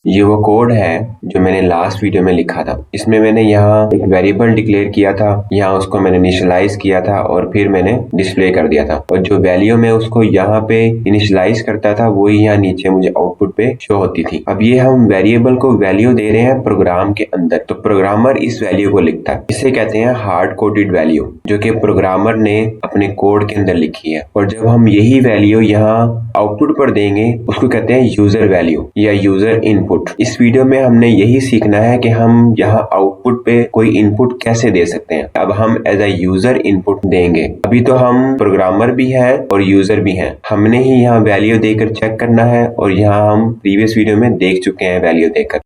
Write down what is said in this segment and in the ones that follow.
ये वो कोड है जो मैंने लास्ट वीडियो में लिखा था। इसमें मैंने यहाँ एक वेरिएबल डिक्लेयर किया था, यहाँ उसको मैंने इनिशियलाइज किया था और फिर मैंने डिस्प्ले कर दिया था। और जो वैल्यू मैं उसको यहाँ पे इनिशियलाइज करता था वही यहाँ नीचे मुझे आउटपुट पे शो होती थी। अब ये हम वेरिएबल को वैल्यू दे रहे हैं प्रोग्राम के अंदर, तो प्रोग्रामर इस वैल्यू को लिखता है। इसे कहते हैं हार्ड कोडेड वैल्यू, जो कि प्रोग्रामर ने अपने कोड के अंदर लिखी है। और जब हम यही वैल्यू यहाँ आउटपुट पर देंगे उसको कहते हैं यूजर वैल्यू या यूजर इनपुट। इस वीडियो में हमने यही सीखना है कि हम यहाँ आउटपुट पे कोई इनपुट कैसे दे सकते हैं। अब हम एज अ यूजर इनपुट देंगे। अभी तो हम प्रोग्रामर भी हैं और यूजर भी हैं। हमने ही यहाँ वैल्यू देकर चेक करना है और यहाँ हम प्रीवियस वीडियो में देख चुके हैं वैल्यू देकर।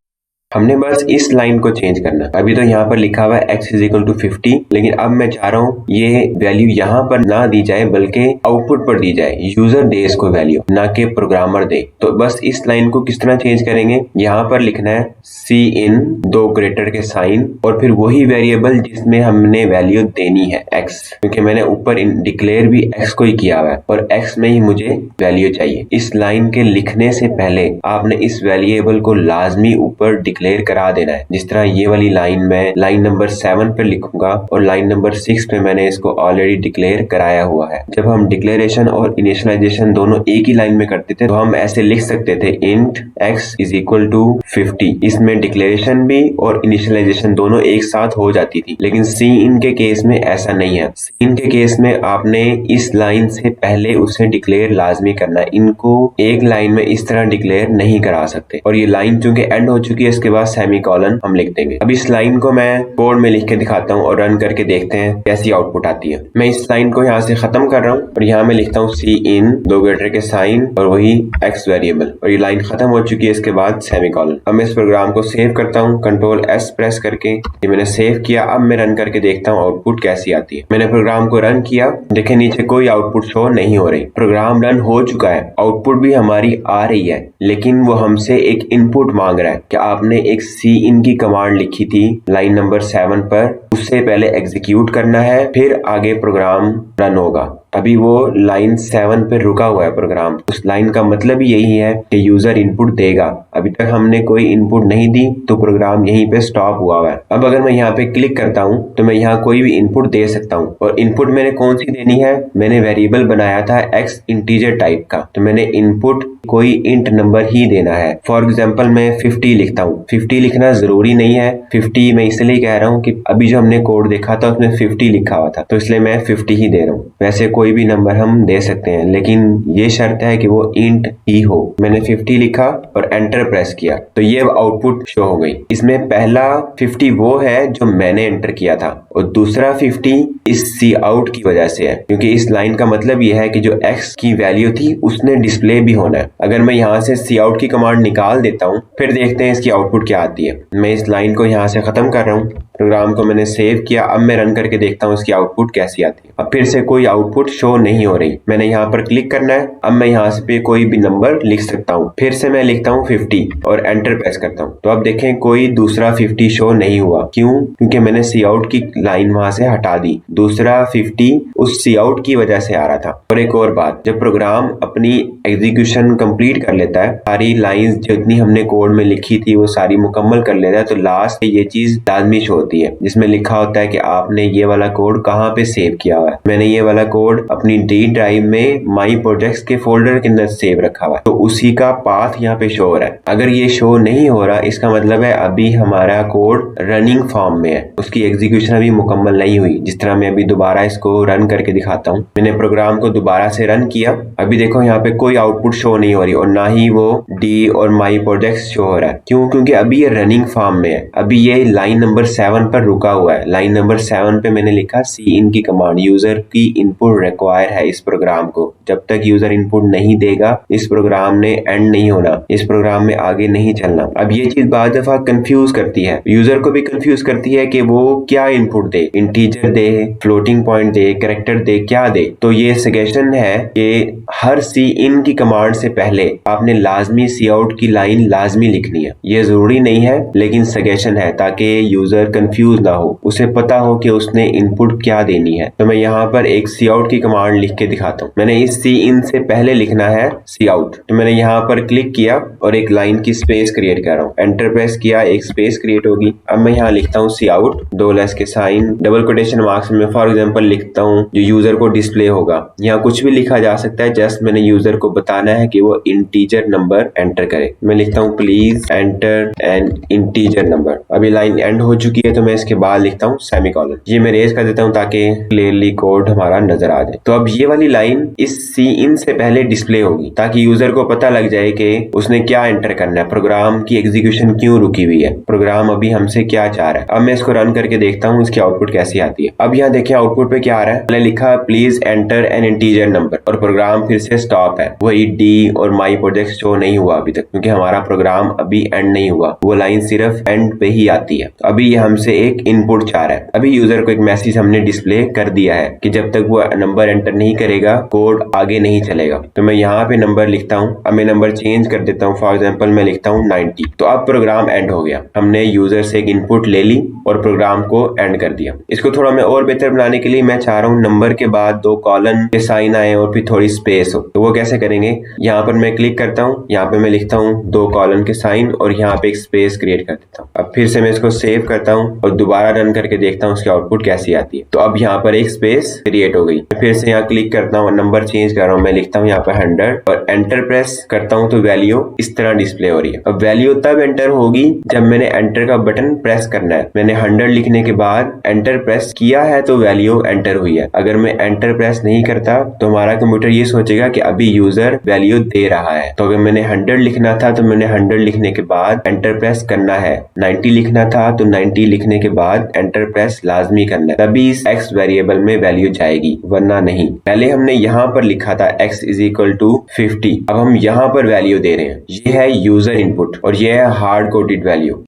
हमने बस इस लाइन को चेंज करना। अभी तो यहाँ पर लिखा हुआ है x इज इक्वल टू 50, लेकिन अब मैं चाह रहा हूँ ये वैल्यू यहाँ पर ना दी जाए बल्कि आउटपुट पर दी जाए। यूजर दे इसको वैल्यू, ना कि प्रोग्रामर दे। तो बस इस लाइन को किस तरह चेंज करेंगे, यहाँ पर लिखना है सी इन, दो ग्रेटर के साइन और फिर वही वेरिएबल जिसमें हमने वैल्यू देनी है x, क्योंकि मैंने ऊपर डिक्लेयर भी x को ही किया हुआ है और x में ही मुझे वैल्यू चाहिए। इस लाइन के लिखने से पहले आपने इस वेरिएबल को लाजमी ऊपर डिक्लेयर करा देना है। जिस तरह ये वाली लाइन में लाइन नंबर 7 पे लिखूंगा और लाइन नंबर 6 पे मैंने इसको ऑलरेडी डिक्लेयर कराया हुआ है। जब हम डिक्लेरेशन और इनिशियलाइजेशन दोनों एक ही लाइन में करते थे तो हम ऐसे लिख सकते थे int x is equal to 50। इसमें डिक्लेरेशन भी और इनिशियलाइजेशन दोनों एक साथ हो जाती थी, लेकिन सी इन के केस में ऐसा नहीं है। सी इन के केस में आपने इस लाइन से पहले उसे डिक्लेयर लाजमी करना है। इनको एक लाइन में इस तरह डिक्लेयर नहीं करा सकते। और ये लाइन चूंकि एंड हो चुकी है, इसके बाद सेमीकोलन हम लिख देंगे। अब इस लाइन को मैं कोड में लिख के दिखाता हूँ और रन करके देखते हैं कैसी आउटपुट आती है। मैं इस लाइन को यहाँ से खत्म कर रहा हूँ और यहाँ मैं लिखता हूँ सी इन, दो ग्रेटर के साइन और वही x वेरिएबल, और ये लाइन खत्म हो चुकी है। इसके बाद सेमीकोलन। अब मैं इस प्रोग्राम को सेव करता हूँ कंट्रोल S प्रेस करके। ये मैंने सेव किया। अब मैं रन करके देखता हूँ आउटपुट कैसी आती है। मैंने प्रोग्राम को रन किया, देखे नीचे कोई आउटपुट शो नहीं हो रही। प्रोग्राम रन हो चुका है, आउटपुट भी हमारी आ रही है, लेकिन वो हमसे एक इनपुट मांग रहा है कि आपने एक सी इन की कमांड लिखी थी लाइन नंबर 7 पर, उससे पहले एग्जीक्यूट करना है, फिर आगे प्रोग्राम रन होगा। अभी वो लाइन 7 पे रुका हुआ है प्रोग्राम। उस लाइन का मतलब ही यही है कि यूजर इनपुट देगा। अभी तक हमने कोई इनपुट नहीं दी तो प्रोग्राम यहीं पे स्टॉप हुआ है। अब अगर मैं यहाँ पे क्लिक करता हूँ तो मैं यहाँ कोई भी इनपुट दे सकता हूँ। और इनपुट मैंने कौन सी देनी है, मैंने वेरिएबल बनाया था x इंटीजर टाइप का, तो मैंने इनपुट कोई इंट नंबर ही देना है। फॉर एग्जाम्पल मैं 50 लिखता हूँ। 50 लिखना जरूरी नहीं है। 50 मैं इसलिए कह रहा हूँ कि अभी जो हमने कोड देखा था उसमें 50 लिखा हुआ था, तो इसलिए मैं 50 ही दे रहा हूँ। वैसे कोई भी नंबर हम दे सकते हैं, लेकिन ये शर्त है कि वो इंट ही हो। मैंने 50 लिखा और एंटर प्रेस किया तो ये आउटपुट शो हो गई। इसमें पहला 50 वो है जो मैंने एंटर किया था और दूसरा 50 इस सी आउट की वजह से है, क्योंकि इस लाइन का मतलब ये है कि जो x की वैल्यू थी उसने डिस्प्ले भी होना है। अगर मैं यहाँ से सी आउट की कमांड निकाल देता हूँ, फिर देखते हैं इसकी आउटपुट क्या आती है। मैं इस लाइन को यहाँ से खत्म कर रहा हूँ। प्रोग्राम को मैंने सेव किया। अब मैं रन करके देखता हूँ इसकी आउटपुट कैसी आती है। अब फिर से कोई आउटपुट शो नहीं हो रही। मैंने यहाँ पर क्लिक करना है। अब मैं यहाँ से कोई भी नंबर लिख सकता हूँ। फिर से मैं लिखता हूँ 50 और एंटर प्रेस करता हूँ। तो अब देखें कोई दूसरा 50 शो नहीं हुआ। क्यों? क्योंकि मैंने सी आउट की लाइन वहां से हटा दी। दूसरा 50 उस सी आउट की वजह से आ रहा था। और एक और बात, जब प्रोग्राम अपनी एग्जीक्यूशन कंप्लीट कर लेता है, सारी लाइंस जितनी हमने कोड में लिखी थी वो सारी मुकम्मल कर लेता है, तो लास्ट ये चीज लाजमी शो होती है जिसमें लिखा होता है कि आपने ये वाला कोड कहाँ पे सेव किया हुआ है। मैंने ये वाला कोड अपनी डी ड्राइव में माई प्रोजेक्ट्स के फोल्डर के अंदर सेव रखा हुआ है, तो उसी का पाथ यहाँ पे शो हो रहा है। अगर ये शो नहीं हो रहा, इसका मतलब है अभी हमारा कोड रनिंग फॉर्म में है, उसकी एग्जीक्यूशन अभी मुकम्मल नहीं हुई। जिस तरह मैं अभी दोबारा इसको रन करके दिखाता हूँ। मैंने प्रोग्राम को दोबारा से रन किया। अभी देखो यहाँ पे कोई आउटपुट शो नहीं हो रही और ना ही वो डी और माई प्रोजेक्ट्स शो हो रहा है। क्यों? क्योंकि अभी ये रनिंग फॉर्म में है। अभी ये लाइन नंबर 7 पर रुका हुआ है। लाइन नंबर 7 पे मैंने लिखा सी इन की कमांड, यूजर की इनपुट रिक्वायर है इस प्रोग्राम को। जब तक यूजर इनपुट नहीं देगा इस प्रोग्राम ने एंड नहीं होना, इस प्रोग्राम में आगे नहीं चलना। अब ये चीज बाद दफा कंफ्यूज करती है, यूजर को भी कंफ्यूज करती है कि वो क्या इनपुट दे, इंटीजर दे, फ्लोटिंग पॉइंट दे, कैरेक्टर दे, क्या दे। तो ये सजेशन है कि हर सी इन की कमांड से पहले आपने लाजमी सी आउट की लाइन लाजमी लिखनी है। ये जरूरी नहीं है लेकिन सजेशन है, ताकि यूजर कंफ्यूज ना हो, उसे पता हो कि उसने इनपुट क्या देनी है। तो मैं यहाँ पर एक सी आउट की कमांड लिख के दिखाता हूँ। मैंने इस सी इन से पहले लिखना है सी आउट। तो मैंने यहाँ पर क्लिक किया और एक लाइन की स्पेस क्रिएट कर रहा हूँ। एंटर प्रेस किया, एक स्पेस क्रिएट होगी। अब मैं यहाँ लिखता हूँ सी आउट, दो लेस के साइन, डबल कोटेशन मार्क्स में फॉर एग्जाम्पल लिखता हूँ जो यूजर को डिस्प्ले होगा। यहाँ कुछ भी लिखा जा सकता है, जस्ट मैंने यूजर को बताना है कि वो इंटीजर नंबर एंटर करे। मैं लिखता हूँ please enter N integer number. अभी लाइन एंड हो चुकी है तो मैं इसके बाद लिखता हूँ सेमीकोलन। ये मैं रेज कर देता हूँ ताकि क्लियरली कोड हमारा नजर आ जाए। तो अब ये वाली लाइन इस सी इन से पहले डिस्प्ले होगी ताकि यूजर को पता लग जाए कि उसने क्या एंटर करना है, प्रोग्राम की एग्जीक्यूशन क्यों रुकी हुई है, प्रोग्राम अभी हमसे क्या चाह रहा है। अब मैं इसको रन करके देखता हूँ इसकी आउटपुट कैसी आती है। अब यहाँ देखिए आउटपुट पे क्या आ रहा है। मैंने लिखा please enter N integer number और प्रोग्राम फिर से स्टॉप है। वही डी और माई प्रोजेक्ट शो नहीं हुआ अभी तक क्योंकि हमारा प्रोग्राम अभी एंड नहीं हुआ, वो लाइन सिर्फ एंड पे ही आती है। तो अभी ये हमसे एक इनपुट चाह रहा है। अभी यूजर को एक मैसेज हमने डिस्प्ले कर दिया है कि जब तक वो नंबर एंटर नहीं करेगा कोड आगे नहीं चलेगा। तो मैं यहाँ पे नंबर लिखता हूँ। अब मैं नंबर चेंज कर देता हूँ, फॉर एग्जाम्पल मैं लिखता हूँ 90। तो अब प्रोग्राम एंड हो गया। हमने यूजर से एक इनपुट ले ली और प्रोग्राम को एंड कर दिया। इसको थोड़ा मैं और बेहतर बनाने के लिए मैं चाह रहा हूँ नंबर के बाद दो कॉलन के साइन आए और फिर थोड़ी स्पेस हो। तो वो कैसे करेंगे, यहाँ पर मैं क्लिक करता हूँ, यहाँ पे मैं लिखता हूँ दो कॉलन के साइन और यहाँ पे एक स्पेस क्रिएट कर देता हूँ। अब फिर से मैं इसको सेव करता हूँ और दोबारा रन करके देखता हूँ उसकी आउटपुट कैसी आती है। तो अब यहाँ पर एक स्पेस क्रिएट हो गई। फिर से यहाँ क्लिक करता हूँ, नंबर चेंज कर रहा हूँ, मैं लिखता हूँ यहाँ पे 100 और एंटर प्रेस करता हूँ तो वैल्यू इस तरह डिस्प्ले हो रही है। अब वैल्यू तब एंटर होगी जब मैंने एंटर का बटन प्रेस करना है। मैंने 100 लिखने के बाद एंटर प्रेस किया है तो वैल्यू एंटर हुई है। अगर मैं एंटर प्रेस नहीं करता तो हमारा कंप्यूटर ये सोचेगा कि अभी यूजर वैल्यू दे रहा है। तो अगर मैंने 100 लिखना था तो मैंने 100 लिखने के बाद एंटर प्रेस करना है। 90 लिखना था तो 90 लिखने के बाद एंटर प्रेस लाजमी करना है, तभी इस एक्स वेरिएबल में वैल्यू जाएगी, वरना नहीं। पहले हमने यहाँ पर लिखा था x इज इक्वल टू 50। अब हम यहाँ पर वैल्यू दे रहे हैं। ये है यूजर इनपुट और ये है हार्ड कोडेड वैल्यू।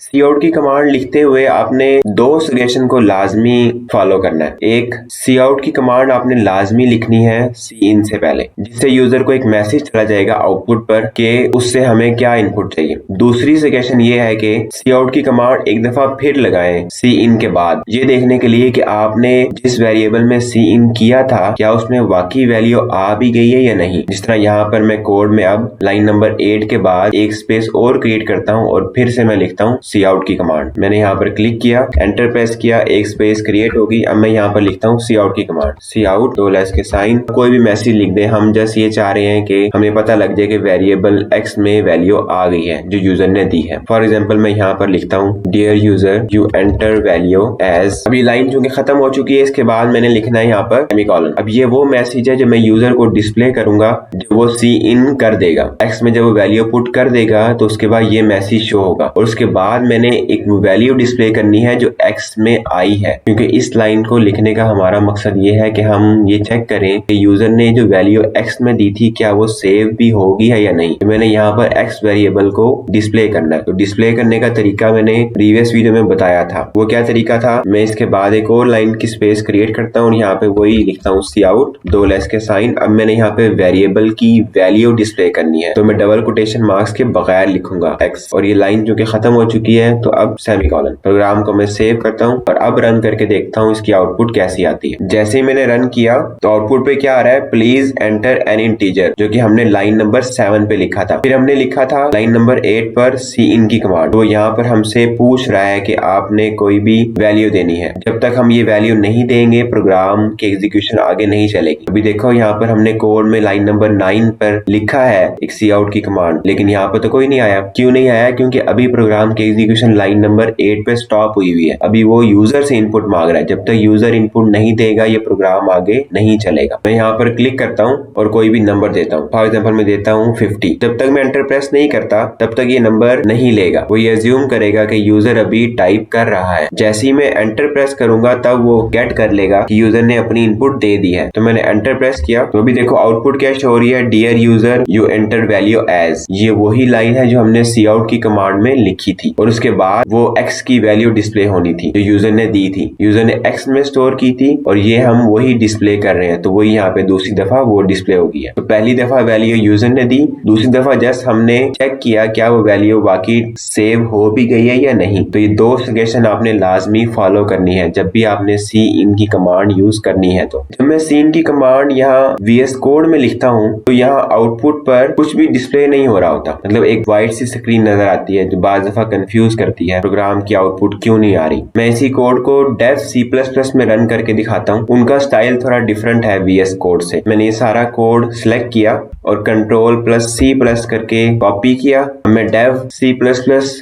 सी आउट की कमांड लिखते हुए आपने दो सजेशन को लाजमी फॉलो करना है। एक, सी आउट की कमांड आपने लाजमी लिखनी है सी इन से पहले, जिससे यूजर को एक मैसेज चला जाएगा आउटपुट पर कि उससे हमें क्या इनपुट चाहिए। दूसरी सजेशन ये है कि सी आउट की कमांड एक दफा फिर लगाएं सी इन के बाद, ये देखने के लिए कि आपने जिस वेरिएबल में सी इन किया था क्या उसमें वाकई वैल्यू आ भी गई है या नहीं। जिस तरह यहाँ पर मैं कोड में अब लाइन नंबर 8 के बाद एक स्पेस और क्रिएट करता हूँ और फिर से मैं लिखता हूँ सी आउट की कमांड। मैंने यहाँ पर क्लिक किया, एंटर प्रेस किया, एक स्पेस क्रिएट होगी। अब मैं यहाँ पर लिखता हूँ सी आउट की कमांड, सी आउट दो लेस के साइन। कोई भी मैसेज लिख दे, हम जस्ट ये चाह रहे हैं कि हमें पता लग जाए कि वेरिएबल एक्स में वैल्यू आ गई है जो यूजर ने दी है। फॉर एग्जाम्पल मैं यहाँ पर लिखता हूँ dear user you enter value age. अभी लाइन चूंकि खत्म हो चुकी है, इसके बाद मैंने लिखना है यहाँ पर सेमीकोलन। अब ये वो मैसेज है जो मैं यूजर को डिस्प्ले करूंगा जो वो सी इन कर देगा। एक्स में जब वो वैल्यू पुट कर देगा तो उसके बाद ये मैसेज शो होगा और उसके बाद मैंने एक वैल्यू डिस्प्ले करनी है जो एक्स में आई है, क्योंकि इस लाइन को लिखने का हमारा मकसद ये है कि हम ये चेक करें कि यूजर ने जो वैल्यू एक्स में दी थी क्या वो सेव भी होगी है या नहीं। तो मैंने यहाँ पर एक्स वेरिएबल को डिस्प्ले करना है। तो डिस्प्ले करने का तरीका मैंने प्रीवियस वीडियो में बताया था। वो क्या तरीका था, मैं इसके बाद एक और लाइन की स्पेस क्रिएट करता हूँ और यहाँ पे वही लिखता हूँ सी आउट दो लेस के साइन। अब मैंने यहाँ पे वेरिएबल की वैल्यू डिस्प्ले करनी है तो मैं डबल कोटेशन मार्क्स के बगैर लिखूंगा एक्स। और ये लाइन जो कि खत्म हो चुकी है तो अब सेमीकोलन। प्रोग्राम को मैं सेव करता हूँ और अब रन करके देखता हूँ इसकी आउटपुट कैसी आती है। जैसे ही मैंने रन किया तो आउटपुट पे क्या आ रहा है, प्लीज एंटर एन इंटीजर, जो कि हमने लाइन नंबर 7 पे लिखा था। फिर हमने लिखा था लाइन नंबर 8 पर सी इन की कमांड। तो यहाँ पर हमसे पूछ रहा है कि आपने कोई भी वैल्यू देनी है। जब तक हम ये वैल्यू नहीं देंगे प्रोग्राम की एग्जीक्यूशन आगे नहीं चलेगी। अभी देखो यहाँ पर हमने कोड में लाइन नंबर 9 पर लिखा है एक सी आउट की कमांड, लेकिन यहाँ पर तो कोई नहीं आया। क्यों नहीं आया, क्योंकि अभी प्रोग्राम की एग्जीक्यूशन लाइन नंबर 8 पे स्टॉप हुई हुई है। अभी वो यूजर से इनपुट मांग रहा है। जब तक यूजर इनपुट नहीं देगा ये प्रोग्राम आगे नहीं चलेगा। मैं यहाँ पर क्लिक करता हूँ और कोई भी नंबर देता हूँ। फॉर एग्जाम्पल मैं देता हूँ 50। जब तक मैं एंटर प्रेस नहीं करता तब तक ये नंबर नहीं लेगा। वो ये अज्यूम करेगा कि यूजर अभी टाइप कर रहा है। जैसे ही मैं एंटर प्रेस करूंगा तब वो गेट कर लेगा कि यूजर ने अपनी इनपुट दे दी है। तो मैंने एंटर प्रेस किया तो अभी देखो आउटपुट क्या शो हो रही है, dear user you enter value age. ये वही लाइन है जो हमने सी आउट की कमांड में लिखी थी और उसके बाद वो x की वैल्यू डिस्प्ले होनी थी जो यूजर ने दी थी। यूजर ने x में स्टोर की थी और ये हम वही डिस्प्ले कर रहे हैं, तो वही यहाँ पे दूसरी दफा वो डिस्प्ले हो गई है। तो पहली दफा वैल्यू यूजर ने दी, दूसरी दफा जस्ट हमने चेक किया क्या वो वैल्यू बाकी सेव हो भी गई है या नहीं। तो ये दो सजेशन आपने लाजमी फॉलो करनी है जब भी आपने सी इन की कमांड यूज करनी है। तो जब मैं सी इन की कमांड यहाँ VS कोड में लिखता हूँ तो यहाँ आउटपुट पर कुछ भी डिस्प्ले नहीं हो रहा होता, मतलब एक व्हाइट सी स्क्रीन नजर आती है जो बाज़ दफा कंफ्यूज करती है प्रोग्राम की आउटपुट क्यों नहीं आ रही। मैं इसी कोड को डेव C++ में रन करके दिखाता हूँ। उनका स्टाइल थोड़ा डिफरेंट है VS कोड से। मैंने ये सारा कोड सिलेक्ट किया और Ctrl+C+ करके कॉपी किया। मैं डेव C++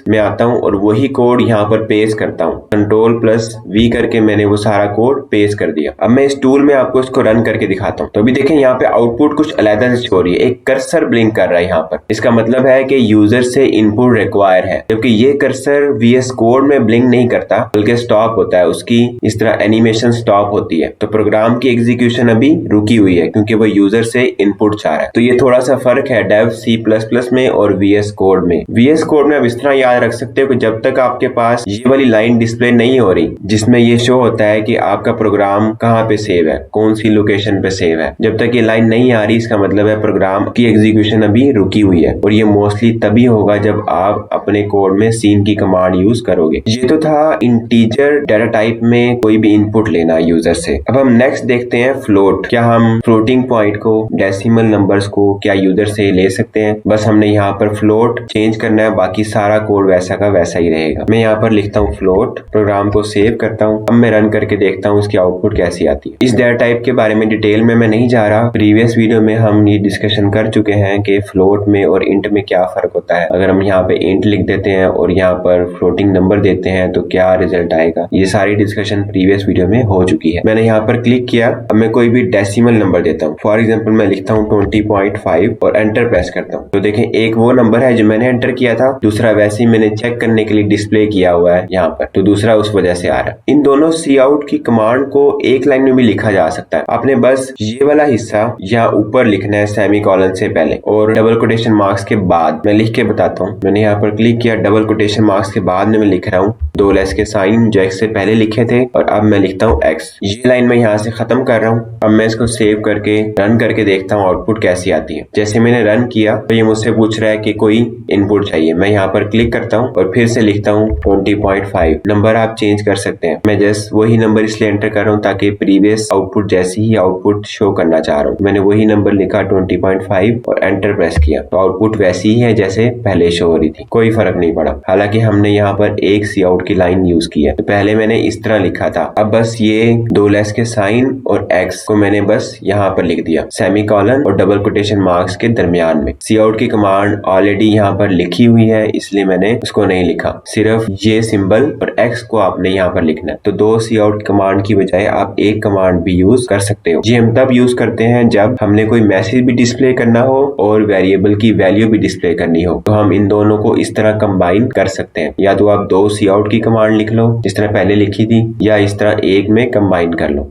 में आता हूँ और वही कोड यहाँ पर पेस्ट करता हूँ। Ctrl+V करके मैंने वो सारा कोड पेस्ट कर दिया। अब मैं इस टूल में आपको इसको रन करके दिखाता हूँ। तो अभी देखें यहाँ पे आउटपुट कुछ अलग से हो रही है, एक कर्सर ब्लिंक कर रहा है यहाँ पर। इसका मतलब है कि यूजर से इनपुट रिक्वायर है, जबकि ये कर्सर VS कोड में ब्लिंक नहीं करता बल्कि स्टॉप होता है, उसकी इस तरह एनिमेशन स्टॉप होती है। तो प्रोग्राम की एग्जीक्यूशन अभी रुकी हुई है क्योंकि वो यूजर से इनपुट चाह रहा है। तो ये थोड़ा सा फर्क है डेव C++ में और VS कोड में। VS कोड में आप इस तरह याद रख सकते हो कि जब तक आपके पास ये वाली लाइन डिस्प्ले नहीं हो रही जिसमें ये शो होता है कि आपका प्रोग्राम कहाँ पे सेव है, कौन सी लोकेशन पे सेव है, जब तक ये लाइन नहीं आ रही इसका मतलब है प्रोग्राम की एग्जीक्यूशन अभी रुकी हुई है। और ये मोस्टली तभी होगा जब आप अपने कोड में सीन की कमांड यूज करोगे। ये तो था इंटीजर डाटा टाइप में कोई भी इनपुट लेना यूजर से। अब हम नेक्स्ट देखते हैं फ्लोट। क्या हम फ्लोटिंग पॉइंट को, डेसिमल नंबर्स को क्या यूजर से ले सकते हैं? बस हमने यहाँ पर फ्लोट चेंज करना है, बाकी सारा कोड वैसा का वैसा ही रहेगा। मैं यहाँ पर लिखता हूँ फ्लोट, प्रोग्राम को सेव करता हूँ। अब मैं रन करके देखता हूँ उसकी आउटपुट कैसी आती है। इस डाटा टाइप के बारे में डिटेल में मैं नहीं जा रहा, प्रीवियस वीडियो में हम ये डिस्कशन कर चुके हैं कि फ्लोट में और इंट में क्या फर्क होता है। अगर हम यहाँ पे इंट लिख देते हैं और यहाँ पर फ्लोटिंग नंबर देते हैं तो क्या रिजल्ट आएगा, ये सारी डिस्कशन प्रीवियस वीडियो में हो चुकी है। मैंने यहाँ पर क्लिक किया। अब मैं कोई भी डेसिमल नंबर देता हूँ, फॉर एग्जाम्पल मैं लिखता हूँ 20.5 और एंटर प्रेस करता हूँ। तो देखें एक वो नंबर है जो मैंने एंटर किया था, दूसरा वैसे ही मैंने चेक करने के लिए डिस्प्ले किया हुआ है यहाँ पर, तो दूसरा उस वजह से आ रहा है। इन दोनों सी आउट की कमांड को एक लाइन में भी लिखा जा सकता है। आपने बस ये वाला हिस्सा यहाँ ऊपर लिखना है सेमीकोलन से पहले और डबल कोटेशन मार्क्स के बाद। मैं लिख के बताता हूँ। मैंने यहाँ पर क्लिक किया, डबल कोटेशन मार्क्स के बाद में मैं लिख रहा हूँ दो लेस के साइन जो x से पहले लिखे थे और अब मैं लिखता हूँ x। ये लाइन मैं यहाँ से खत्म कर रहा हूँ। अब मैं इसको सेव करके रन करके देखता हूँ आउटपुट कैसी आती है। जैसे मैंने रन किया तो ये मुझसे पूछ रहा है कि कोई इनपुट चाहिए। मैं यहाँ पर क्लिक करता हूँ और फिर से लिखता हूँ 20.5। नंबर आप चेंज कर सकते हैं। मैं जस्ट वही नंबर इसलिए एंटर कर रहा हूँ ताकि प्रीवियस आउटपुट जैसी ही आउटपुट शो करना चाह रहा हूँ। मैंने वही नंबर लिखा 20.5 और एंटर प्रेस किया तो आउटपुट वैसी ही है जैसे पहले शो हो रही थी, कोई फर्क नहीं पड़ा। हालांकि हमने यहाँ पर एक सी आउट की लाइन यूज की है। तो पहले मैंने इस तरह लिखा था, अब बस ये दो लेस के साइन और x को मैंने बस यहाँ पर लिख दिया सेमीकोलन और डबल कोटेशन मार्क्स के दरमियान में। सी आउट की कमांड ऑलरेडी यहाँ पर लिखी हुई है इसलिए मैंने उसको नहीं लिखा, सिर्फ ये सिंबल और x को आपने यहाँ पर लिखना है। तो दो सी आउट कमांड की बजाय आप एक कमांड भी यूज कर सकते हो। ये हम तब यूज करते हैं जब हमने कोई मैसेज भी डिस्प्ले करना हो और वेरिएबल की वैल्यू भी डिस्प्ले करनी हो, तो हम इन दोनों को इस तरह कंबाइन कर सकते हैं। या तो आप दो सी आउट की कमांड लिख लो जिस तरह पहले लिखी थी, या इस तरह एक में कंबाइन कर लो।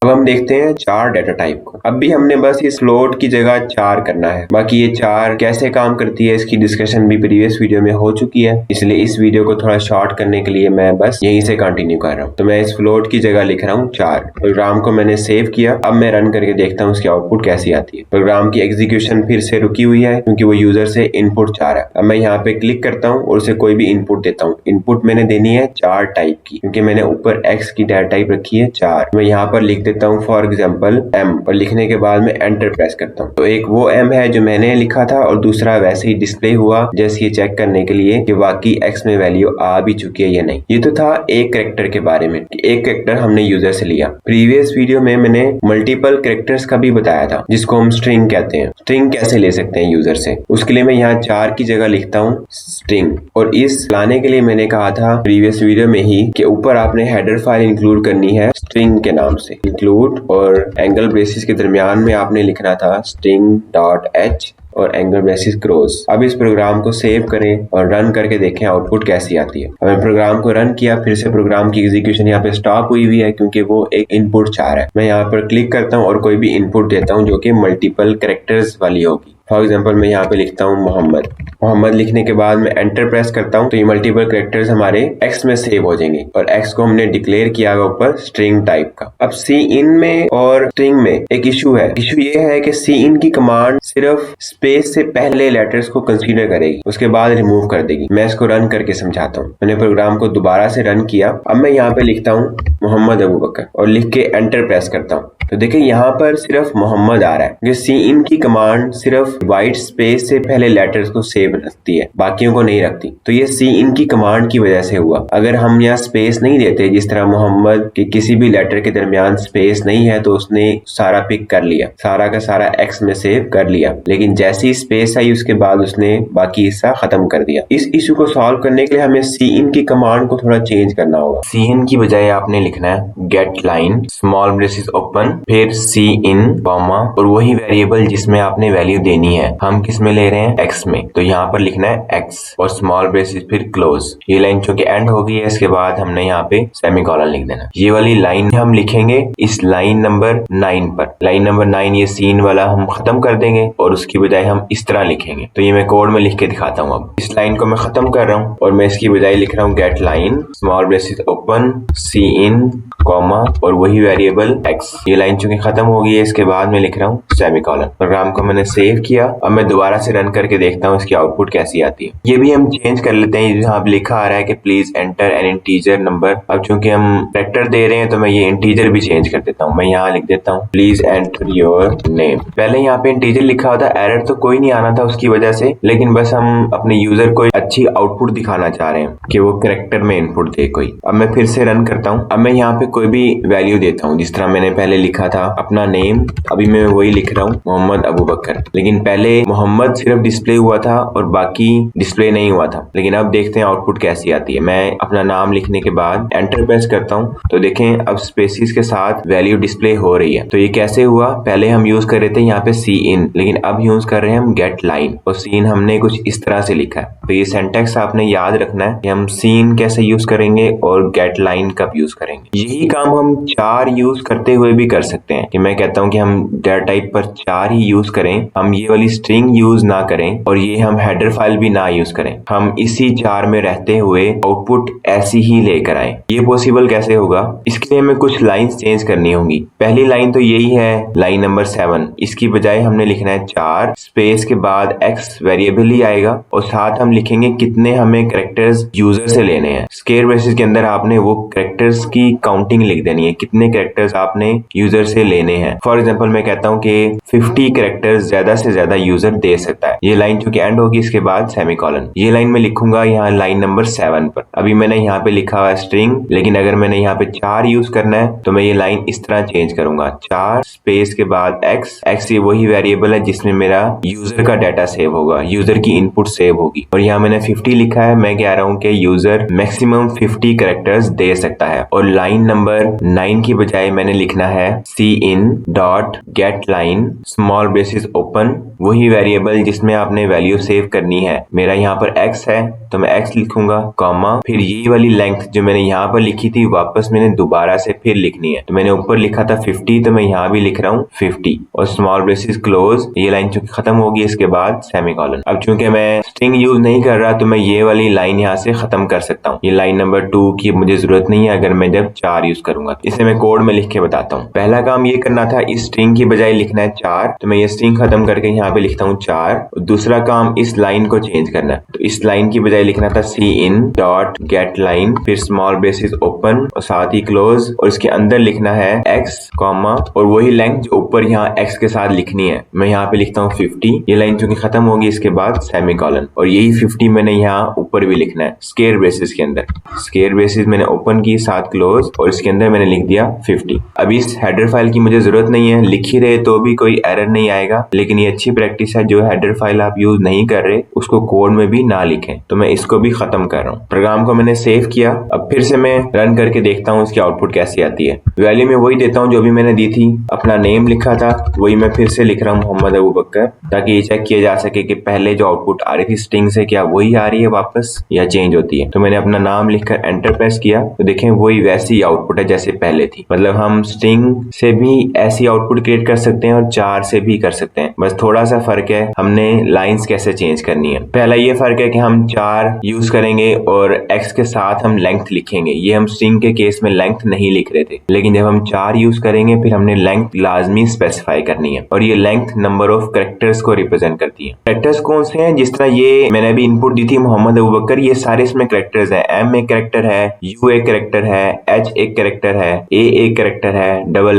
अब हम देखते हैं चार डाटा टाइप को। अब भी हमने बस इस फ्लोट की जगह चार करना है। बाकी ये चार कैसे काम करती है इसकी डिस्कशन भी प्रीवियस वीडियो में हो चुकी है, इसलिए इस वीडियो को थोड़ा शॉर्ट करने के लिए मैं बस यहीं से कंटिन्यू कर रहा हूँ। तो मैं इस फ्लोट की जगह लिख रहा हूँ चार। प्रोग्राम को मैंने सेव किया। अब मैं रन करके देखता हूँ उसकी आउटपुट कैसी आती है। प्रोग्राम की एग्जीक्यूशन फिर से रुकी हुई है क्योंकि वो यूजर से इनपुट चाह रहा है। अब मैं यहाँ पे क्लिक करता हूँ और उसे कोई भी इनपुट देता हूँ। इनपुट मैंने देनी है चार टाइप की क्योंकि मैंने ऊपर x की डाटा टाइप रखी है चार। मैं यहाँ पर लिख देता हूँ फॉर एग्जाम्पल m और लिखने के बाद में एंटर प्रेस करता हूँ। तो एक वो m है जो मैंने लिखा था और दूसरा वैसे ही डिस्प्ले हुआ जैसे ये चेक करने के लिए कि वाकई x में वैल्यू आ भी चुकी है या नहीं। ये तो था एक कैरेक्टर के बारे में कि एक कैरेक्टर हमने यूजर से लिया। प्रीवियस वीडियो में मैंने मल्टीपल कैरेक्टर्स का भी बताया था जिसको हम स्ट्रिंग कहते हैं। स्ट्रिंग कैसे ले सकते हैं यूजर से, उसके लिए मैं यहाँ चार की जगह लिखता हूँ स्ट्रिंग। और इस लाने के लिए मैंने कहा था प्रीवियस वीडियो में ही कि ऊपर आपने हेडर फाइल इंक्लूड करनी है स्ट्रिंग के नाम से, इंक्लूड और एंगल ब्रेसिस के दरमियान में आपने लिखना था string.h और एंगल ब्रेसिस क्रॉस। अब इस प्रोग्राम को सेव करें और रन करके देखें आउटपुट कैसी आती है। मैंने प्रोग्राम को रन किया, फिर से प्रोग्राम की एग्जीक्यूशन यहाँ पे स्टॉप हुई हुई है क्योंकि वो एक इनपुट चाह रहा है। मैं यहाँ पर क्लिक करता हूँ और कोई भी इनपुट देता हूँ जो कि मल्टीपल कैरेक्टर्स वाली होगी। फॉर एग्जाम्पल मैं यहाँ पे लिखता हूँ मोहम्मद। मोहम्मद लिखने के बाद मैं एंटर प्रेस करता हूँ तो ये मल्टीपल कैरेक्टर्स हमारे एक्स में सेव हो जाएंगे और एक्स को हमने डिक्लेयर किया हुआ ऊपर स्ट्रिंग टाइप का। अब सी इन में और स्ट्रिंग में एक इशू है। इशू ये है कि सी इन की कमांड सिर्फ स्पेस से पहले लेटर्स को कंसीडर करेगी, उसके बाद रिमूव कर देगी। मैं इसको रन करके समझाता हूँ। मैंने प्रोग्राम को दोबारा से रन किया। अब मैं यहाँ पे लिखता हूँ मोहम्मद अबू बकर और लिख के एंटर प्रेस करता हूँ तो देखिए यहाँ पर सिर्फ मोहम्मद आ रहा है। ये सी इन की कमांड सिर्फ व्हाइट स्पेस से पहले लेटर्स को सेव रखती है, बाकियों को नहीं रखती। तो ये सी इन की कमांड की वजह से हुआ। अगर हम यहाँ स्पेस नहीं देते, जिस तरह मोहम्मद के किसी भी लेटर के दरमियान स्पेस नहीं है तो उसने सारा पिक कर लिया, सारा का सारा एक्स में सेव कर लिया, लेकिन जैसी स्पेस आई उसके बाद उसने बाकी हिस्सा खत्म कर दिया। इस इशू को सॉल्व करने के लिए हमें सी इन की कमांड को थोड़ा चेंज करना होगा। सी इन की बजाय आपने लिखना है getline small braces open फिर सी इन कॉमा और वही वेरिएबल जिसमें आपने वैल्यू देनी है। हम किस में ले रहे हैं? एक्स में। तो यहाँ पर लिखना है एक्स और स्मॉल ब्रेसेस फिर क्लोज। ये लाइन चूंकि एंड हो गई है इसके बाद हमने यहाँ पे सेमीकोलन लिख देना। ये वाली लाइन हम लिखेंगे इस लाइन नंबर 9 पर। लाइन नंबर 9 ये सीन वाला हम खत्म कर देंगे और उसकी बजाय हम इस तरह लिखेंगे। तो ये मैं कोड में लिख के दिखाता हूँ। अब इस लाइन को मैं खत्म कर रहा हूँ और मैं इसकी बजाय लिख रहा हूँ getline small braces open cin comma और वही वेरिएबल एक्स। ये लाइन चूंकि खत्म हो गई है इसके बाद मैं लिख रहा हूँ सेमीकोलन। प्रोग्राम को मैंने सेव किया। अब मैं दोबारा से रन करके देखता हूँ इसकी आउटपुट कैसी आती है। ये भी हम चेंज कर लेते हैं। यहाँ लिखा आ रहा है कि please enter N integer number. अब चूंकि हम कैरेक्टर दे रहे हैं तो मैं ये इंटीजर भी चेंज कर देता हूँ। मैं यहाँ लिख देता हूँ प्लीज एंटर योर नेम। पहले यहाँ पे इंटीजर लिखा होता, एरर तो कोई नहीं आना था उसकी वजह से, लेकिन बस हम अपने यूजर को अच्छी आउटपुट दिखाना चाह रहे हैं कि वो कैरेक्टर में इनपुट दे कोई। अब मैं फिर से रन करता हूँ। अब मैं यहाँ पे कोई भी वैल्यू देता हूँ, जिस तरह मैंने पहले लिखा था अपना नेम, अभी मैं वही लिख रहा हूँ मोहम्मद अबू बकर। लेकिन पहले मोहम्मद सिर्फ डिस्प्ले हुआ था और बाकी डिस्प्ले नहीं हुआ था। लेकिन अब देखते हैं आउटपुट कैसी आती है। मैं अपना नाम लिखने के बाद एंटर प्रेस करता हूँ तो देखें अब स्पेसिस के साथ वैल्यू डिस्प्ले हो रही है। तो ये कैसे हुआ? पहले हम यूज कर रहे थे यहाँ पे सी इन, लेकिन अब यूज कर रहे हैं हम गेट लाइन और सी इन हमने कुछ इस तरह से लिखा है। तो ये सिंटैक्स आपने याद रखना है कि हम सी इन कैसे यूज करेंगे और गेट लाइन कब यूज करेंगे। यही काम हम 4 यूज करते हुए भी कर सकते हैं कि मैं कहता हूं कि हम डेटा टाइप पर 4 ही यूज करें, हम ये वाली स्ट्रिंग यूज ना करें और ये हम हेडर फाइल भी ना यूज करें। हम इसी 4 में रहते हुए आउटपुट ऐसी ही लेकर आए। ये पॉसिबल कैसे होगा? इसके लिए हमें कुछ लाइंस चेंज करनी होंगी। पहली लाइन तो यही है, लाइन नंबर 7। इसकी बजाय हमने लिखना है 4 स्पेस के बाद एक्स वेरिएबल ही आएगा और साथ हम लिखेंगे कितने हमें कैरेक्टर्स यूजर से लेने हैं। स्केयर ब्रेसेस के अंदर आपने वो कैरेक्टर्स की काउंटिंग लिख देनी है, कितने कैरेक्टर्स आपने यूजर से लेने हैं। फॉर एग्जांपल मैं कहता हूं कि 50 कैरेक्टर्स ज्यादा से ज्यादा यूजर दे सकता है। ये लाइन चूंकि एंड होगी इसके बाद सेमीकोलन। ये लाइन में लिखूंगा यहाँ लाइन नंबर 7 पर। अभी मैंने यहाँ पे लिखा हुआ है स्ट्रिंग, लेकिन अगर मैंने यहाँ पे 4 यूज करना है तो मैं ये लाइन इस तरह चेंज करूंगा, 4 स्पेस के बाद एक्स। एक्स ये वही वेरिएबल है जिसमें मेरा यूजर का डाटा सेव होगा, यूजर की इनपुट सेव होगी। और यहाँ मैंने 50 लिखा है। मैं कह रहा हूँ कि यूजर मैक्सिमम 50 कैरेक्टर्स दे सकता है। और लाइन नंबर 9 की बजाय मैंने लिखना है cin dot getline small braces open, वही वेरिएबल जिसमें आपने वैल्यू सेव करनी है। मेरा यहाँ पर एक्स है तो मैं एक्स लिखूंगा कॉमा, फिर ये वाली लेंथ जो मैंने यहाँ पर लिखी थी वापस मैंने दोबारा से फिर लिखनी है। तो मैंने ऊपर लिखा था 50 तो मैं यहाँ भी लिख रहा हूँ 50 और स्मॉल ब्रेसेस क्लोज। ये लाइन चूंकि खत्म होगी इसके बाद सेमीकोलन। अब चूंकि मैं स्ट्रिंग यूज नहीं कर रहा तो मैं ये वाली लाइन यहाँ से खत्म कर सकता हूँ। ये लाइन नंबर 2 की मुझे जरूरत नहीं है अगर मैं जब 4 यूज करूंगा। इसे मैं कोड में लिख के बताता हूँ। पहला काम ये करना था, इस स्ट्रिंग की बजाय लिखना है 4, तो मैं ये स्ट्रिंग खत्म करके यहाँ पे लिखता हूँ 4। दूसरा काम इस लाइन को चेंज करना है, तो इस लाइन की बजाय लिखना था सी इन डॉट गेट लाइन फिर स्मॉल ब्रेसेस ओपन और साथ ही क्लोज और इसके अंदर लिखना है एक्स कॉमा और वही लेंथ जो ऊपर यहाँ एक्स के साथ लिखनी है। मैं यहाँ पे लिखता हूँ 50। ये लाइन चूंकि खत्म होगी इसके बाद सेमीकोलन और यही 50 मैंने यहाँ ऊपर भी लिखना है स्केयर ब्रेसेस के अंदर। स्केयर ब्रेसेस मैंने ओपन की साथ क्लोज और इसके अंदर मैंने लिख दिया 50। अब इस हेडर फाइल की मुझे जरूरत नहीं है, लिख ही रहे तो भी कोई एरर नहीं आएगा, लेकिन ये अच्छी प्रैक्टिस है जो हेडर फाइल आप यूज नहीं कर रहे उसको कोड में भी ना लिखें। तो मैं इसको भी खत्म कर रहा हूँ। प्रोग्राम को मैंने सेव किया। अब फिर से मैं रन करके देखता हूँ इसकी आउटपुट कैसी आती है। वैल्यू में वही देता हूँ जो भी मैंने दी थी, अपना नेम लिखा था वही मैं फिर से लिख रहा हूँ मोहम्मद अबू बकर, ताकि ये चेक किया जा सके कि पहले जो आउटपुट आ रही थी स्ट्रिंग से क्या वही आ रही है वापस या चेंज होती है। तो मैंने अपना नाम लिखकर एंटर प्रेस किया तो देखें वही वैसी आउटपुट है जैसे पहले थी। मतलब हम स्ट्रिंग से भी ऐसी आउटपुट क्रिएट कर सकते हैं और 4 से भी कर सकते हैं। बस थोड़ा सा फर्क है हमने लाइंस कैसे चेंज करनी है। पहला ये फर्क है कि हम 4 यूज करेंगे और x के साथ हम लेंथ लिखेंगे। ये हम स्ट्रिंग के केस में लेंथ नहीं लिख रहे थे, लेकिन जब हम 4 यूज करेंगे फिर हमने लेंथ लाजमी स्पेसिफाई करनी है और ये लेंथ नंबर ऑफ कैरेक्टर्स को रिप्रेजेंट करती है। कैरेक्टर्स कौन से हैं? जिस तरह ये मैंने अभी इनपुट दी थी मोहम्मद अबू बकर, ये सारे इसमें कैरेक्टर्स हैं। m एक कैरेक्टर है, u एक कैरेक्टर है, h एक कैरेक्टर है, a एक कैरेक्टर है,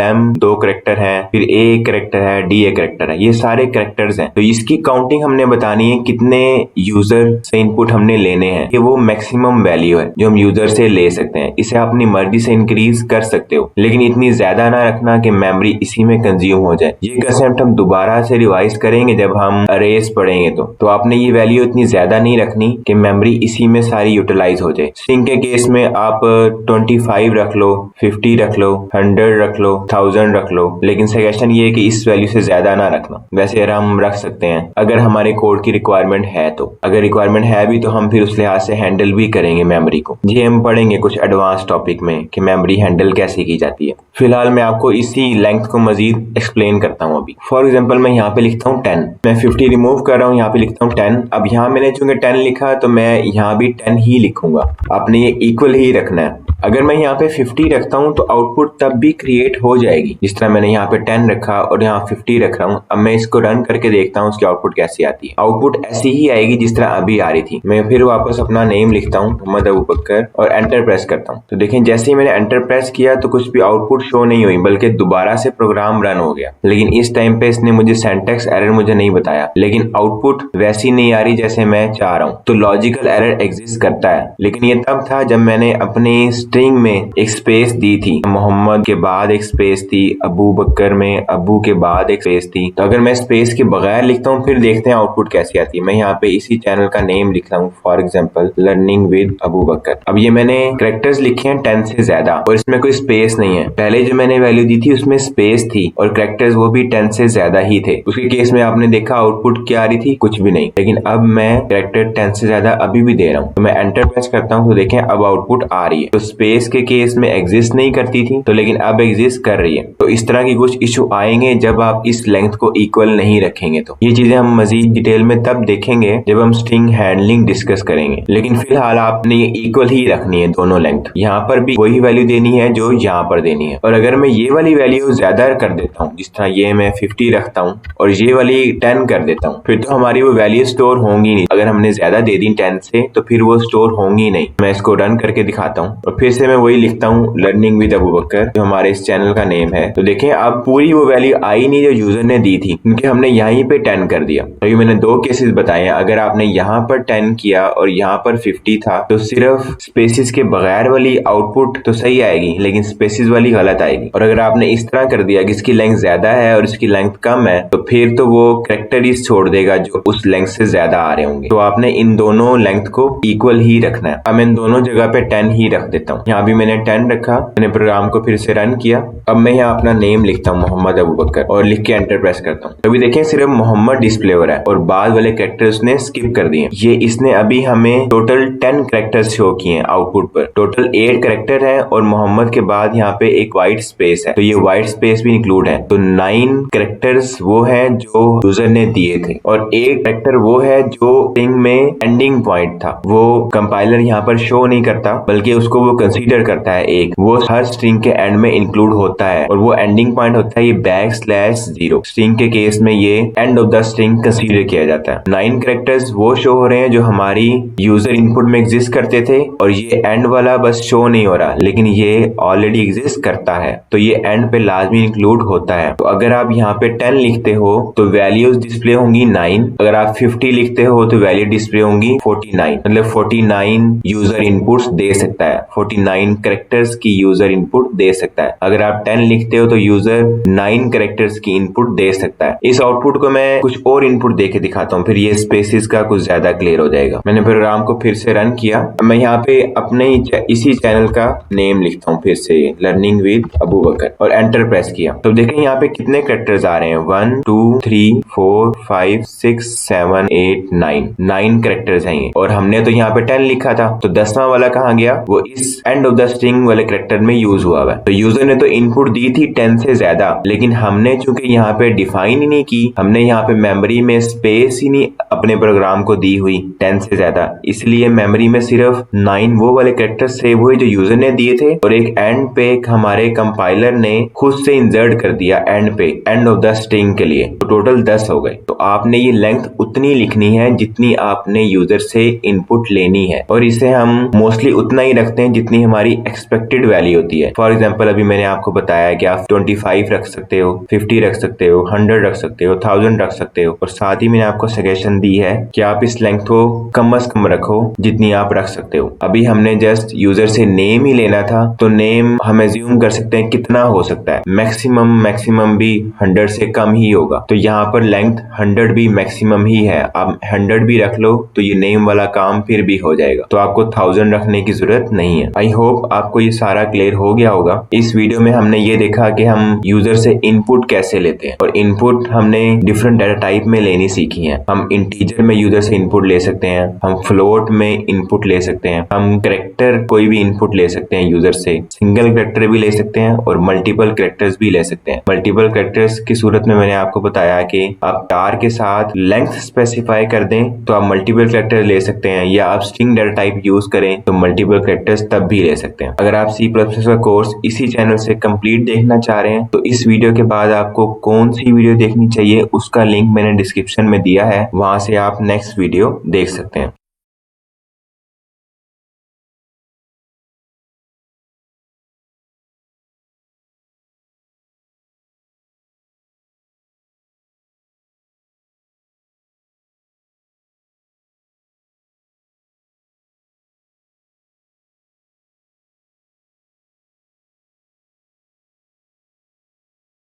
m 2 कैरेक्टर है, फिर a एक कैरेक्टर है, d एक कैरेक्टर है। ये सारे कैरेक्टर्स हैं। तो इसकी काउंटिंग हमने बतानी है कितने यूजर से इनपुट हमने लेने हैं। ये वो मैक्सिमम वैल्यू है जो हम यूजर से ले सकते हैं। इसे अपनी मर्जी से इंक्रीज कर सकते हो, लेकिन इतनी ज्यादा ना रखना कि मेमोरी इसी में कंज्यूम हो जाए। ये कंसेप्ट हम दोबारा से रिवाइज करेंगे जब हम अरेज पढ़ेंगे। तो आपने ये वैल्यू इतनी ज्यादा नहीं रखनी कि मेमोरी इसी में सारी यूटिलाइज हो जाए। स्ट्रिंग के केस में आप 25 रख लो, 50 रख लो, 100 रख लो, 1000 रख लो, लेकिन सजेशन ये है कि इस वैल्यू से ज्यादा ना रखना। वैसे हम रख सकते हैं अगर हमारे कोड की रिक्वायरमेंट है तो। अगर रिक्वायरमेंट है भी तो हम फिर उस लिहाज से हैंडल भी करेंगे मेमोरी को। ये हम पढ़ेंगे कुछ एडवांस टॉपिक में कि मेमोरी हैंडल कैसे की जाती है। फिलहाल मैं आपको इसी लेंथ को मजीद एक्सप्लेन करता हूँ। अभी फॉर एग्जांपल मैं यहाँ पे लिखता हूँ 10, मैं 50 रिमूव कर रहा हूँ, यहाँ पे लिखता हूँ 10। अब यहाँ मैंने चूंकि 10 लिखा तो मैं यहाँ भी 10 ही लिखूंगा। आपने ये इक्वल ही रखना है। अगर मैं यहाँ पे 50 रखता हूँ तो आउटपुट तब भी क्रिएट हो जाएगी जिस तरह मैंने यहाँ पे 10 रखा और यहाँ 50 रख रहा हूँ। अब मैं इसको रन करके देखता हूँ उसकी आउटपुट कैसी आती है। आउटपुट ऐसी ही आएगी जिस तरह अभी आ रही थी। मैं फिर वापस अपना नेम लिखता हूँ मोहम्मद अबू बकर और एंटर प्रेस करता हूँ। तो देखें जैसे ही मैंने एंटर प्रेस किया तो कुछ भी आउटपुट शो नहीं हुई, बल्कि दोबारा से प्रोग्राम रन हो गया। लेकिन इस टाइम पे इसने मुझे सिंटैक्स एरर मुझे नहीं बताया, लेकिन आउटपुट वैसी नहीं आ रही जैसे मैं चाह रहा हूँ। तो लॉजिकल एरर एग्जिस्ट करता है, लेकिन ये तब था जब मैंने अपनी स्ट्रिंग में एक स्पेस दी थी। मोहम्मद के बाद एक स्पेस थी, अबू बकर में अबू के बाद एक स्पेस थी। तो अगर मैं स्पेस के बगैर लिखता हूँ फिर देखते हैं आउटपुट कैसी आती है। मैं यहाँ पे इसी चैनल का नेम लिख रहा हूँ, for example learning with Abu Bakar. अब ये मैंने कैरेक्टर्स लिखे हैं 10 से ज्यादा और इसमें कोई स्पेस नहीं है। पहले जो मैंने वैल्यू दी थी उसमें स्पेस थी और कैरेक्टर्स वो भी 10 से ज्यादा ही थे। उसके केस में आपने देखा आउटपुट क्या आ रही थी, कुछ भी नहीं। लेकिन अब मैं कैरेक्टर 10 से ज्यादा अभी भी दे रहा हूँ। तो मैं एंटर प्रेस करता हूँ तो देखें अब आउटपुट आ रही है। तो स्पेस के केस में एग्जिस्ट नहीं करती थी तो लेकिन अब एग्जिस्ट कर रही है। तो इस तरह की कुछ इशू आएंगे जब आप इस लेंथ को इक्वल नहीं रखेंगे। तो ये चीजें हम मजीद डिटेल में तब देखेंगे जब हम स्ट्रिंग हैंडलिंग डिस्कस करेंगे। लेकिन फिलहाल आपने ये इक्वल ही रखनी है दोनों लेंथ। यहाँ पर भी वही वैल्यू देनी है जो यहाँ पर देनी है। और अगर मैं ये वाली वैल्यू ज्यादा कर देता हूँ, जिस तरह ये मैं 50 रखता हूँ और ये वाली 10 कर देता हूँ, फिर तो हमारी वो वैल्यू स्टोर होंगी नहीं। अगर हमने ज्यादा दे दी 10 से तो फिर वो स्टोर होंगी नहीं। मैं इसको रन करके दिखाता हूँ और फिर से मैं वही लिखता हूँ लर्निंग विद अबू बकर, जो हमारे इस चैनल का नेम है। तो देखें अब पूरी वो वैल्यू आई नहीं जो यूजर ने दी थी, क्योंकि हमने यहीं पे 10 कर दिया। तो ये मैंने 2 केसेस बताए हैं। अगर आपने यहाँ पर 10 किया और यहाँ पर 50 था तो सिर्फ स्पेसिस के बगैर वाली आउटपुट तो सही आएगी, लेकिन स्पेसिस वाली गलत आएगी। और अगर आपने इस तरह कर दिया कि इसकी लेंथ ज्यादा है और इसकी लेंथ कम है, तो फिर तो वो कैरेक्टर ही छोड़ देगा जो उस लेंथ से ज्यादा आ रहे होंगे। तो आपने इन दोनों लेंथ को इक्वल ही रखना है। अब मैं इन दोनों जगह पे 10 ही रख देता हूँ। यहाँ भी मैंने 10 रखा, मैंने प्रोग्राम को फिर से रन किया। अब मैं यहाँ अपना नेम लिखता हूँ मोहम्मद अबू बकर और लिख के एंटर प्रेस करता हूँ। अभी देखें सिर्फ मोहम्मद डिस्प्ले हो रहा है और बाद वाले कैरेक्टर्स ने स्किप कर दिए। ये इसने अभी हमें टोटल 10 कैरेक्टर्स शो किए हैं आउटपुट पर। टोटल 8 कैरेक्टर है और मोहम्मद के बाद यहाँ पे एक व्हाइट स्पेस है, तो ये व्हाइट स्पेस भी इंक्लूड है। तो 9 कैरेक्टर्स वो है जो यूजर ने दिए थे और एक कैरेक्टर वो है जो स्ट्रिंग में एंडिंग पॉइंट था। वो कंपाइलर यहाँ पर शो नहीं करता, बल्कि उसको वो कंसीडर करता है एक, वो हर स्ट्रिंग के एंड में इंक्लूड होता है और वो एंडिंग पॉइंट होता है ये \0। स्ट्रिंग के केस में ये end of the string consider किया जाता है। 9 कैरेक्टर्स वो शो हो रहे हैं जो हमारी यूजर इनपुट में एग्जिस्ट करते थे और ये एंड वाला बस शो नहीं हो रहा, लेकिन ये ऑलरेडी एग्जिस्ट करता है, तो ये एंड पे लाजमी इंक्लूड होता है। तो अगर आप यहाँ पे 10 लिखते हो तो वैल्यूज डिस्प्ले होंगी 9। अगर आप 50 लिखते हो तो वैल्यू डिस्प्ले होंगी 49। मतलब 49 यूजर इनपुट्स दे सकता है, 49 कैरेक्टर्स की यूजर इनपुट दे सकता है। अगर आप 10 लिखते हो तो यूजर 9 कैरेक्टर्स की इनपुट दे सकता है। इस आउटपुट को मैं कुछ और इनपुट दे के दिखाता हूँ, फिर ये स्पेसिस का कुछ ज्यादा क्लियर हो जाएगा। मैंने प्रोग्राम को फिर से रन किया। मैं यहाँ पे अपने इसी चैनल का नेम लिखता हूँ फिर से लर्निंग विद अबू बकर और एंटर प्रेस किया। तो देखें यहाँ पे कितने कैरेक्टर्स आ रहे हैं, 1 2 3 4 5 6 7 8 9 कैरेक्टर्स हैं ये। और हमने तो यहाँ पे 10 लिखा था, तो 10वां वाला कहाँ गया, वो इस एंड ऑफ द स्ट्रिंग वाले कैरेक्टर में यूज हुआ है। तो यूजर ने तो इनपुट दी थी 10 से ज्यादा, लेकिन हमने चूंकि यहाँ पे डिफाइन ही नहीं की हमने यहाँ पे मेमोरी में स्पेस ही नहीं अपने प्रोग्राम को दी हुई 10 से ज्यादा, इसलिए मेमोरी में सिर्फ 9 वो वाले कैरेक्टर सेव हुए जो यूजर ने दिए थे और एक एंड पे हमारे कंपाइलर ने खुद से इंसर्ट कर दिया एंड पे, एंड ऑफ द स्ट्रिंग के लिए, तो टोटल 10 हो गए। तो आपने ये लेंथ उतनी लिखनी है जितनी आपने यूजर से इनपुट लेनी है, और इसे हम मोस्टली उतना ही रखते हैं जितनी हमारी एक्सपेक्टेड वैल्यू होती है। फॉर एग्जाम्पल अभी मैंने आपको बताया कि आप 25 रख सकते हो, 50 रख सकते हो, 100 रख सकते हो, 1000 रख सकते हो, और साथ ही मैंने आपको सजेशन दी है कि आप इस लेंथ को कम से कम रखो जितनी आप रख सकते हो। अभी हमने जस्ट यूजर से नेम ही लेना था, तो नेम हम एज्यूम कर सकते हैं कितना हो सकता है, मैक्सिमम भी 100 से कम ही होगा, तो यहाँ पर लेंथ 100 भी मैक्सिमम ही है। आप 100 भी रख लो तो ये नेम वाला काम फिर भी हो जाएगा, तो आपको 1000 रखने की जरूरत नहीं है। आई होप आपको ये सारा क्लियर हो गया होगा। इस वीडियो में हमने ये देखा कि हम यूजर से इनपुट कैसे लेते हैं, और इनपुट हमने डिफरेंट डाटा टाइप में लेनी सीखी है। हम इंटीजर में यूजर से इनपुट ले सकते हैं, हम फ्लोट में इनपुट ले सकते हैं, हम कैरेक्टर कोई भी इनपुट ले सकते हैं यूजर से, सिंगल कैरेक्टर भी ले सकते हैं और मल्टीपल कैरेक्टर्स भी ले सकते हैं। मल्टीपल कैरेक्टर्स की सूरत में मैंने आपको बताया कि आप टार के साथ लेंथ स्पेसिफाई कर दें तो आप मल्टीपल कैरेक्टर ले सकते हैं, या आप स्ट्रिंग डाटा टाइप यूज करें तो मल्टीपल कैरेक्टर्स तब भी ले सकते हैं। अगर आप C++ का कोर्स इसी चैनल से कंप्लीट देखना चाह रहे हैं तो इस वीडियो के बाद आपको कौन सी वीडियो देखनी चाहिए उसका लिंक मैंने डिस्क्रिप्शन में दिया है, वहां से आप नेक्स्ट वीडियो देख सकते हैं।